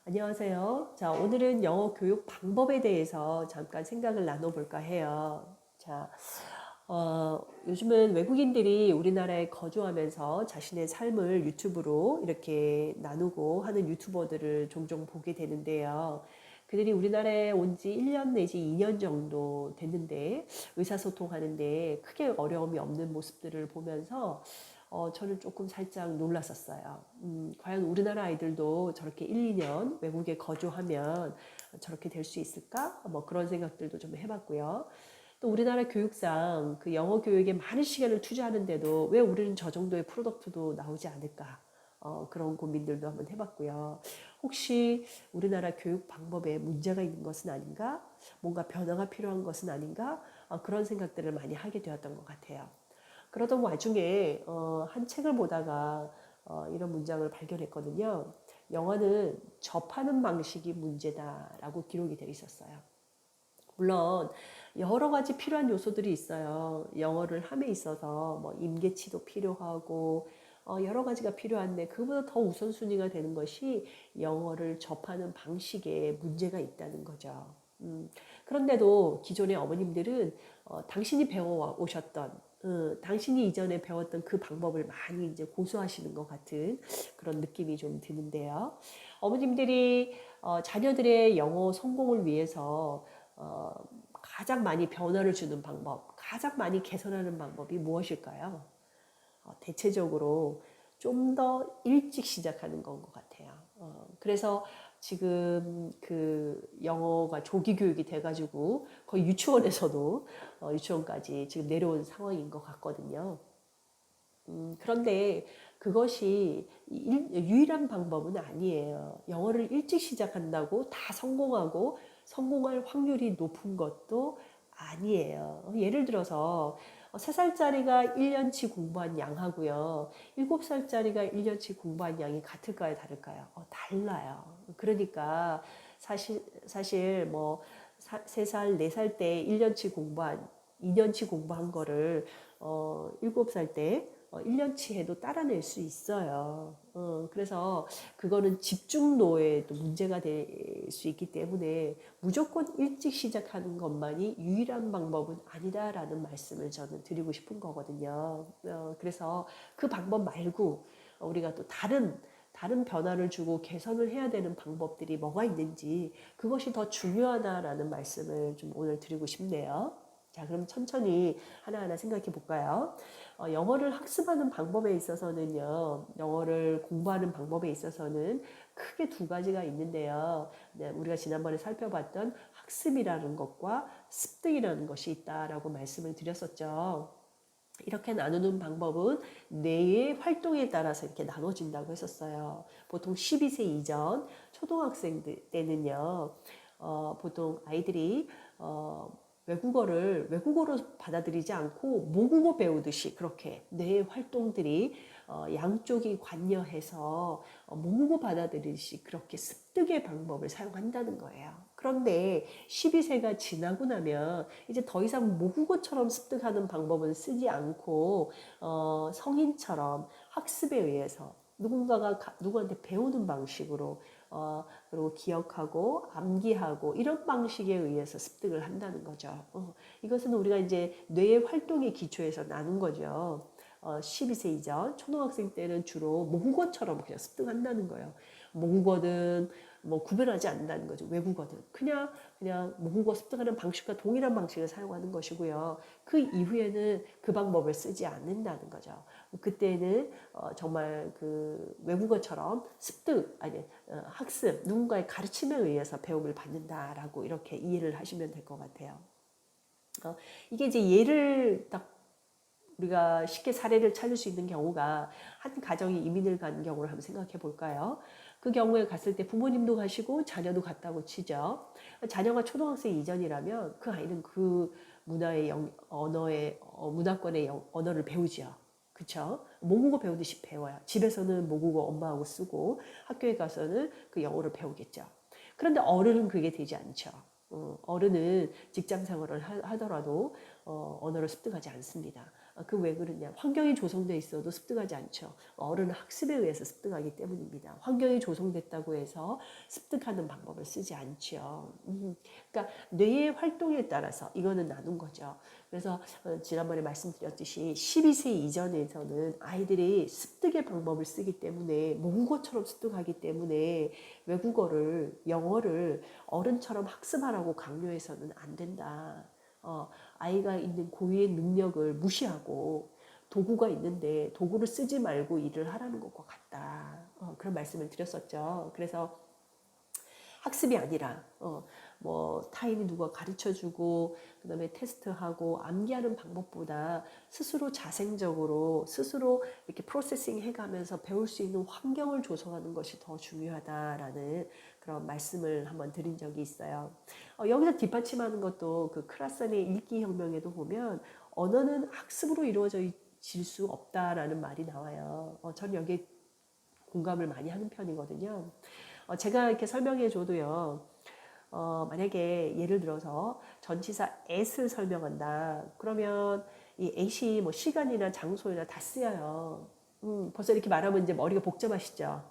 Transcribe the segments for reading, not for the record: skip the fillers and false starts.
안녕하세요. 자, 오늘은 영어 교육 방법에 대해서 잠깐 생각을 나눠볼까 해요. 자, 요즘은 외국인들이 우리나라에 거주하면서 자신의 삶을 유튜브로 이렇게 나누고 하는 유튜버들을 종종 보게 되는데요. 그들이 우리나라에 온 지 1년 내지 2년 정도 됐는데 의사소통하는데 크게 어려움이 없는 모습들을 보면서 저는 조금 살짝 놀랐었어요. 과연 우리나라 아이들도 저렇게 1, 2년 외국에 거주하면 저렇게 될 수 있을까? 뭐 그런 생각들도 좀 해봤고요. 또 우리나라 교육상 그 영어 교육에 많은 시간을 투자하는데도 왜 우리는 저 정도의 프로덕트도 나오지 않을까? 그런 고민들도 한번 해봤고요. 혹시 우리나라 교육 방법에 문제가 있는 것은 아닌가? 뭔가 변화가 필요한 것은 아닌가? 그런 생각들을 많이 하게 되었던 것 같아요. 그러던 와중에 한 책을 보다가 이런 문장을 발견했거든요. 영어는 접하는 방식이 문제다라고 기록이 되어 있었어요. 물론 여러 가지 필요한 요소들이 있어요. 영어를 함에 있어서 뭐 임계치도 필요하고 여러 가지가 필요한데 그보다 더 우선순위가 되는 것이 영어를 접하는 방식에 문제가 있다는 거죠. 그런데도 기존의 어머님들은 당신이 배워 오셨던 당신이 이전에 배웠던 그 방법을 많이 이제 고수하시는 것 같은 그런 느낌이 좀 드는데요. 어머님들이 자녀들의 영어 성공을 위해서 어, 가장 많이 변화를 주는 방법, 가장 많이 개선하는 방법이 무엇일까요? 대체적으로 좀 더 일찍 시작하는 건 것 같아요. 그래서 지금 그 영어가 조기 교육이 돼가지고 거의 유치원에서도 유치원까지 지금 내려온 상황인 것 같거든요. 그런데 그것이 유일한 방법은 아니에요. 영어를 일찍 시작한다고 다 성공하고 성공할 확률이 높은 것도 아니에요. 예를 들어서 3살짜리가 1년치 공부한 양하고요. 7살짜리가 1년치 공부한 양이 같을까요, 다를까요? 달라요. 그러니까 사실 뭐 3살, 4살 때 1년치 공부한 2년치 공부한 거를 7살 때 1년치 해도 따라낼 수 있어요. 그래서 그거는 집중도에도 문제가 될 수 있기 때문에 무조건 일찍 시작하는 것만이 유일한 방법은 아니다라는 말씀을 저는 드리고 싶은 거거든요. 그래서 그 방법 말고 우리가 또 다른 변화를 주고 개선을 해야 되는 방법들이 뭐가 있는지 그것이 더 중요하다라는 말씀을 좀 오늘 드리고 싶네요. 자, 그럼 천천히 하나하나 생각해 볼까요? 영어를 학습하는 방법에 있어서는요, 영어를 공부하는 방법에 있어서는 크게 두 가지가 있는데요. 네, 우리가 지난번에 살펴봤던 학습이라는 것과 습득이라는 것이 있다라고 말씀을 드렸었죠. 이렇게 나누는 방법은 뇌의 활동에 따라서 이렇게 나눠진다고 했었어요. 보통 12세 이전 초등학생 때는요, 보통 아이들이 외국어로 받아들이지 않고 모국어 배우듯이 그렇게 뇌의 활동들이 양쪽이 관여해서 모국어 받아들이듯이 그렇게 습득의 방법을 사용한다는 거예요. 그런데 12세가 지나고 나면 이제 더 이상 모국어처럼 습득하는 방법은 쓰지 않고 성인처럼 학습에 의해서 누군가가 누구한테 배우는 방식으로 그리고 기억하고 암기하고 이런 방식에 의해서 습득을 한다는 거죠. 이것은 우리가 이제 뇌의 활동의 기초에서 나눈 거죠. 12세 이전 초등학생 때는 주로 모국어처럼 그냥 습득한다는 거예요. 모국어든 뭐 구별하지 않는다는 거죠. 외국어든 그냥 모국어 습득하는 방식과 동일한 방식을 사용하는 것이고요. 그 이후에는 그 방법을 쓰지 않는다는 거죠. 그때는 정말 그 외국어처럼 습득 아니 학습 누군가의 가르침에 의해서 배움을 받는다라고 이렇게 이해를 하시면 될 것 같아요. 이게 이제 예를 딱 우리가 쉽게 사례를 찾을 수 있는 경우가 한 가정이 이민을 간 경우를 한번 생각해 볼까요? 그 경우에 갔을 때 부모님도 가시고 자녀도 갔다고 치죠. 자녀가 초등학생 이전이라면 그 아이는 그 문화의 언어의 문화권의 언어를 배우지요. 그쵸? 모국어 배우듯이 배워요. 집에서는 모국어 엄마하고 쓰고 학교에 가서는 그 영어를 배우겠죠. 그런데 어른은 그게 되지 않죠. 어른은 직장 생활을 하더라도 언어를 습득하지 않습니다. 그 왜 그러냐? 환경이 조성돼 있어도 습득하지 않죠. 어른은 학습에 의해서 습득하기 때문입니다. 환경이 조성됐다고 해서 습득하는 방법을 쓰지 않죠. 그러니까 뇌의 활동에 따라서 이거는 나눈 거죠. 그래서 지난번에 말씀드렸듯이 12세 이전에서는 아이들이 습득의 방법을 쓰기 때문에 모국어처럼 습득하기 때문에 외국어를 영어를 어른처럼 학습하라고 강요해서는 안 된다. 아이가 있는 고유의 능력을 무시하고 도구가 있는데 도구를 쓰지 말고 일을 하라는 것과 같다. 그런 말씀을 드렸었죠. 그래서 학습이 아니라 뭐 타임이 누가 가르쳐주고 그다음에 테스트하고 암기하는 방법보다 스스로 자생적으로 스스로 이렇게 프로세싱 해가면서 배울 수 있는 환경을 조성하는 것이 더 중요하다라는 그런 말씀을 한번 드린 적이 있어요. 여기서 뒷받침하는 것도 그 크라산의 읽기 혁명에도 보면 언어는 학습으로 이루어질 수 없다라는 말이 나와요. 저는 여기에 공감을 많이 하는 편이거든요. 제가 이렇게 설명해 줘도요. 만약에 예를 들어서 전치사 at을 설명한다. 그러면 이 at이 뭐 시간이나 장소나 다 쓰여요. 벌써 이렇게 말하면 이제 머리가 복잡하시죠.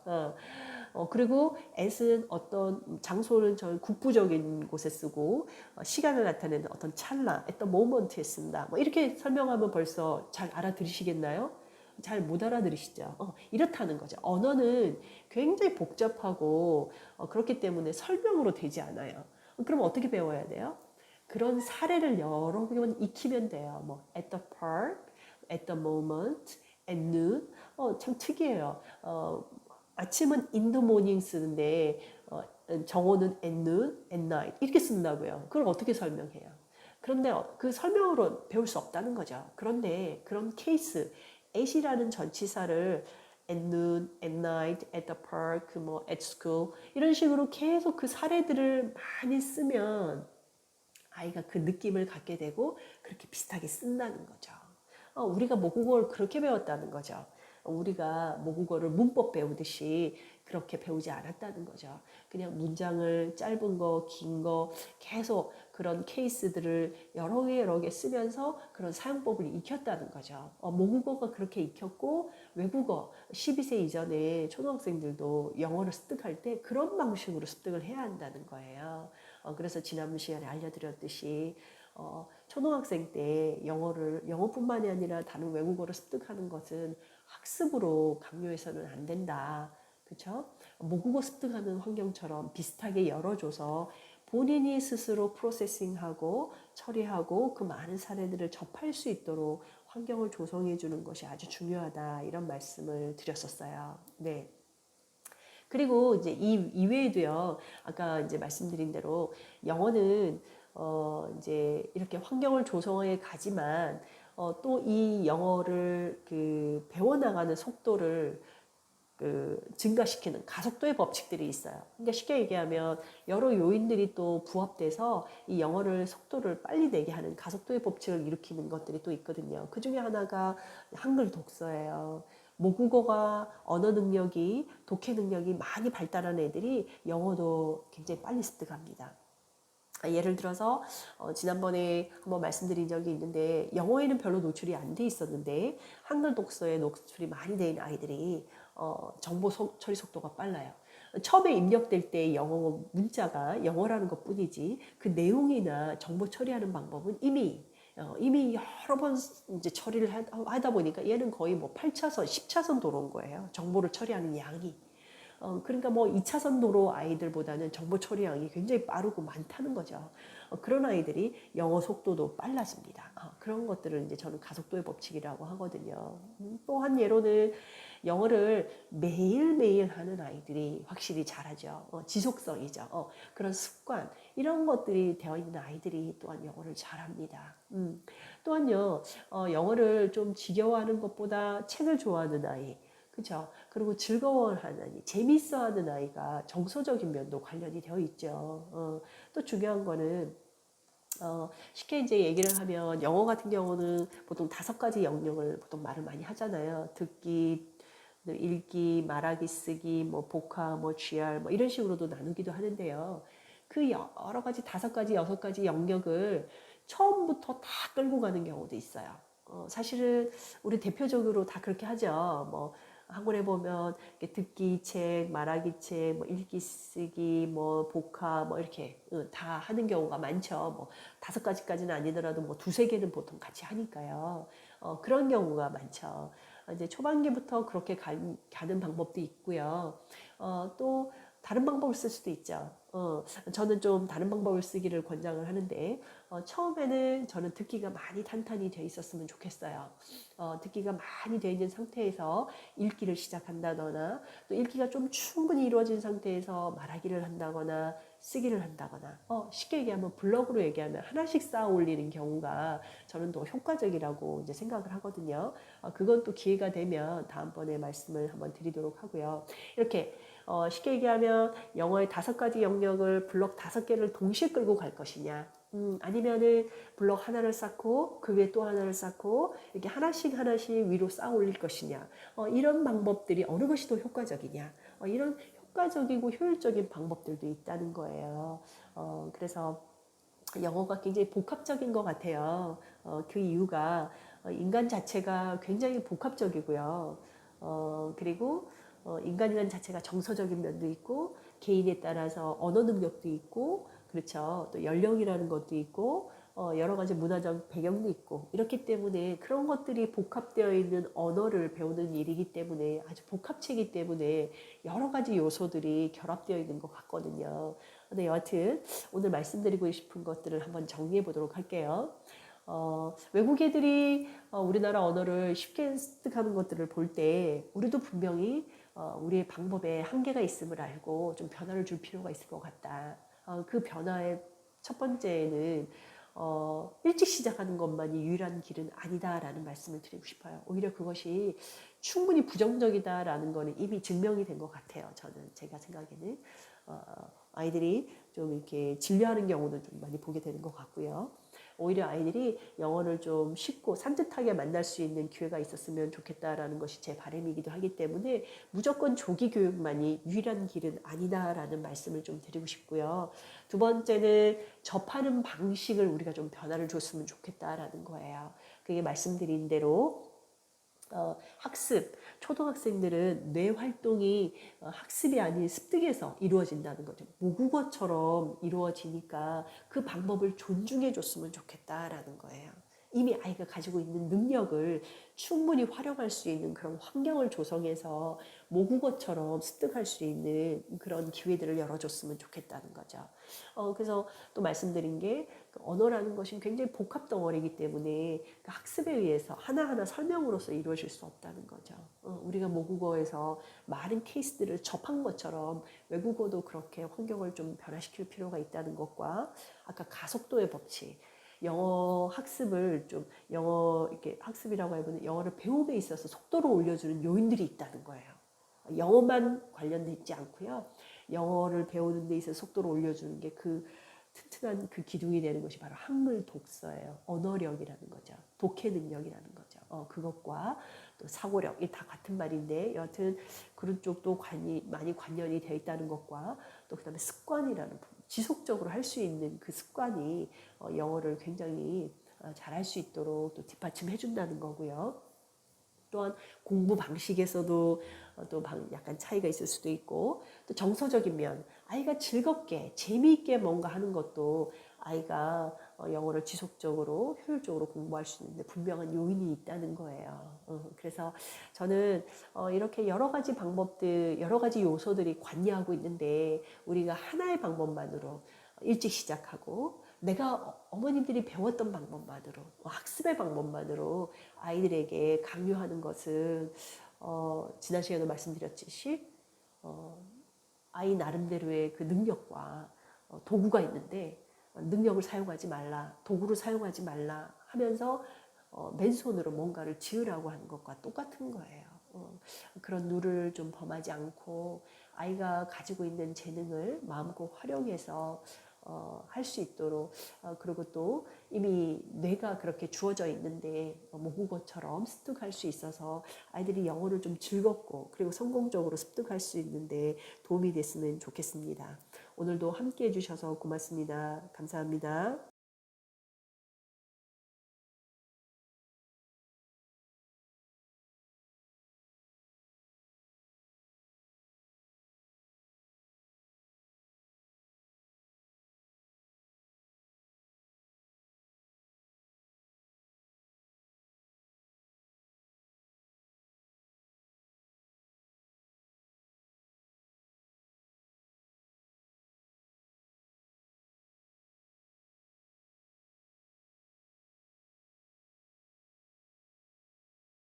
그리고 at은 어떤 장소는 저 국부적인 곳에 쓰고 시간을 나타내는 어떤 찰나, 어떤 moment에 쓴다. 뭐 이렇게 설명하면 벌써 잘 알아들으시겠나요? 잘 못 알아들으시죠? 이렇다는 거죠. 언어는 굉장히 복잡하고 그렇기 때문에 설명으로 되지 않아요. 그럼 어떻게 배워야 돼요? 그런 사례를 여러 번 익히면 돼요. 뭐 at the park, at the moment, at noon. 참 특이해요. 아침은 in the morning 쓰는데 정오는 at noon, at night 이렇게 쓴다고요. 그걸 어떻게 설명해요? 그런데 그 설명으로 배울 수 없다는 거죠. 그런데 그런 케이스 at이라는 전치사를 at noon, at night, at the park, 뭐 at school 이런 식으로 계속 그 사례들을 많이 쓰면 아이가 그 느낌을 갖게 되고 그렇게 비슷하게 쓴다는 거죠. 우리가 모국어를 그렇게 배웠다는 거죠. 우리가 모국어를 문법 배우듯이 그렇게 배우지 않았다는 거죠. 그냥 문장을 짧은 거, 긴 거 계속 그런 케이스들을 여러 개 쓰면서 그런 사용법을 익혔다는 거죠. 모국어가 그렇게 익혔고 외국어 12세 이전에 초등학생들도 영어를 습득할 때 그런 방식으로 습득을 해야 한다는 거예요. 그래서 지난 시간에 알려드렸듯이 초등학생 때 영어뿐만이 아니라 다른 외국어를 습득하는 것은 학습으로 강요해서는 안 된다. 그렇죠? 모국어 습득하는 환경처럼 비슷하게 열어줘서 본인이 스스로 프로세싱하고 처리하고 그 많은 사례들을 접할 수 있도록 환경을 조성해 주는 것이 아주 중요하다. 이런 말씀을 드렸었어요. 네. 그리고 이제 이 이외에도요, 아까 이제 말씀드린 대로 영어는 이제 이렇게 환경을 조성해 가지만 또 이 영어를 그 배워나가는 속도를 그 증가시키는 가속도의 법칙들이 있어요. 그러니까 쉽게 얘기하면 여러 요인들이 또 부합돼서 이 영어를 속도를 빨리 내게 하는 가속도의 법칙을 일으키는 것들이 또 있거든요. 그 중에 하나가 한글 독서예요. 모국어가 언어 능력이 독해 능력이 많이 발달한 애들이 영어도 굉장히 빨리 습득합니다. 예를 들어서 지난번에 한번 말씀드린 적이 있는데 영어에는 별로 노출이 안 돼 있었는데 한글 독서에 노출이 많이 된 아이들이 정보 처리 속도가 빨라요. 처음에 입력될 때 영어 문자가 영어라는 것 뿐이지 그 내용이나 정보 처리하는 방법은 이미 여러 번 이제 처리를 하다 보니까 얘는 거의 뭐 8차선, 10차선 도로인 거예요. 정보를 처리하는 양이. 그러니까 뭐 2차선 도로 아이들보다는 정보 처리량이 굉장히 빠르고 많다는 거죠. 그런 아이들이 영어 속도도 빨라집니다. 그런 것들을 이제 저는 가속도의 법칙이라고 하거든요. 또 한 예로는 영어를 매일매일 하는 아이들이 확실히 잘하죠. 지속성이죠. 그런 습관, 이런 것들이 되어 있는 아이들이 또한 영어를 잘합니다. 또한요, 영어를 좀 지겨워하는 것보다 책을 좋아하는 아이, 그죠? 그리고 즐거워하는 아이, 재밌어하는 아이가 정서적인 면도 관련이 되어 있죠. 또 중요한 거는 쉽게 이제 얘기를 하면 영어 같은 경우는 보통 5가지 영역을 보통 말을 많이 하잖아요. 듣기, 읽기, 말하기, 쓰기, 뭐 복화, 뭐 GR, 뭐 이런 식으로도 나누기도 하는데요. 그 여러 가지 5가지, 6가지 영역을 처음부터 다 끌고 가는 경우도 있어요. 사실은 우리 대표적으로 다 그렇게 하죠. 뭐 학원에 보면 듣기 책, 말하기 책, 뭐 읽기 쓰기, 뭐 복화, 뭐 이렇게 다 하는 경우가 많죠. 뭐 5가지까지는 아니더라도 뭐 2, 3개는 보통 같이 하니까요. 그런 경우가 많죠. 이제 초반기부터 그렇게 가는 방법도 있고요. 또 다른 방법을 쓸 수도 있죠. 저는 좀 다른 방법을 쓰기를 권장을 하는데, 처음에는 저는 듣기가 많이 탄탄히 돼 있었으면 좋겠어요. 듣기가 많이 돼 있는 상태에서 읽기를 시작한다거나, 또 읽기가 좀 충분히 이루어진 상태에서 말하기를 한다거나, 쓰기를 한다거나, 쉽게 얘기하면 블럭으로 얘기하면 하나씩 쌓아 올리는 경우가 저는 더 효과적이라고 이제 생각을 하거든요. 그건 또 기회가 되면 다음번에 말씀을 한번 드리도록 하고요. 이렇게 쉽게 얘기하면 영어의 5가지 영역을 블럭 5개를 동시에 끌고 갈 것이냐, 아니면은 블럭 하나를 쌓고 그 위에 또 하나를 쌓고 이렇게 하나씩 하나씩 위로 쌓아 올릴 것이냐, 이런 방법들이 어느 것이 더 효과적이냐, 이런 효과적이고 효율적인 방법들도 있다는 거예요. 그래서 영어가 굉장히 복합적인 것 같아요. 그 이유가 인간 자체가 굉장히 복합적이고요. 그리고 인간이라는 자체가 정서적인 면도 있고 개인에 따라서 언어 능력도 있고 그렇죠. 또 연령이라는 것도 있고 여러 가지 문화적 배경도 있고 이렇기 때문에 그런 것들이 복합되어 있는 언어를 배우는 일이기 때문에 아주 복합체이기 때문에 여러 가지 요소들이 결합되어 있는 것 같거든요. 근데 여하튼 오늘 말씀드리고 싶은 것들을 한번 정리해 보도록 할게요. 외국 애들이 우리나라 언어를 쉽게 습득하는 것들을 볼 때 우리도 분명히 우리의 방법에 한계가 있음을 알고 좀 변화를 줄 필요가 있을 것 같다. 그 변화의 첫 번째는 일찍 시작하는 것만이 유일한 길은 아니다라는 말씀을 드리고 싶어요. 오히려 그것이 충분히 부정적이다라는 거는 이미 증명이 된 것 같아요. 제가 생각에는 아이들이 좀 이렇게 진료하는 경우도 좀 많이 보게 되는 것 같고요. 오히려 아이들이 영어를 좀 쉽고 산뜻하게 만날 수 있는 기회가 있었으면 좋겠다라는 것이 제 바람이기도 하기 때문에 무조건 조기 교육만이 유일한 길은 아니다라는 말씀을 좀 드리고 싶고요. 두 번째는 접하는 방식을 우리가 좀 변화를 줬으면 좋겠다라는 거예요. 그게 말씀드린 대로 학습, 초등학생들은 뇌 활동이 학습이 아닌 습득에서 이루어진다는 거죠. 모국어처럼 이루어지니까 그 방법을 존중해 줬으면 좋겠다라는 거예요. 이미 아이가 가지고 있는 능력을 충분히 활용할 수 있는 그런 환경을 조성해서 모국어처럼 습득할 수 있는 그런 기회들을 열어줬으면 좋겠다는 거죠. 그래서 또 말씀드린 게 언어라는 것이 굉장히 복합 덩어리이기 때문에 그 학습에 의해서 하나하나 설명으로서 이루어질 수 없다는 거죠. 우리가 모국어에서 많은 케이스들을 접한 것처럼 외국어도 그렇게 환경을 좀 변화시킬 필요가 있다는 것과 아까 가속도의 법칙, 영어 학습을 좀 영어 이렇게 학습이라고 하면 영어를 배움에 있어서 속도를 올려주는 요인들이 있다는 거예요. 영어만 관련돼 있지 않고요. 영어를 배우는 데 있어서 속도를 올려주는 게 그 튼튼한 그 기둥이 되는 것이 바로 학물 독서예요. 언어력이라는 거죠. 독해 능력이라는 거죠. 그것과 또 사고력이 다 같은 말인데 여하튼 그런 쪽도 많이 관련이 되어 있다는 것과 또 그다음에 습관이라는 부분, 지속적으로 할 수 있는 그 습관이 영어를 굉장히 잘할 수 있도록 또 뒷받침해 준다는 거고요. 또한 공부 방식에서도 또 약간 차이가 있을 수도 있고 또 정서적인 면 아이가 즐겁게 재미있게 뭔가 하는 것도 아이가 영어를 지속적으로 효율적으로 공부할 수 있는데 분명한 요인이 있다는 거예요. 그래서 저는 이렇게 여러 가지 방법들 여러 가지 요소들이 관여하고 있는데 우리가 하나의 방법만으로 일찍 시작하고 내가 어머님들이 배웠던 방법만으로 학습의 방법만으로 아이들에게 강요하는 것은 지난 시간에 말씀드렸듯이 아이 나름대로의 그 능력과 도구가 있는데 능력을 사용하지 말라, 도구를 사용하지 말라 하면서 맨손으로 뭔가를 지으라고 하는 것과 똑같은 거예요. 그런 룰을 좀 범하지 않고 아이가 가지고 있는 재능을 마음껏 활용해서 할 수 있도록 그리고 또 이미 뇌가 그렇게 주어져 있는데 모국어처럼 습득할 수 있어서 아이들이 영어를 좀 즐겁고 그리고 성공적으로 습득할 수 있는데 도움이 됐으면 좋겠습니다. 오늘도 함께 해주셔서 고맙습니다. 감사합니다.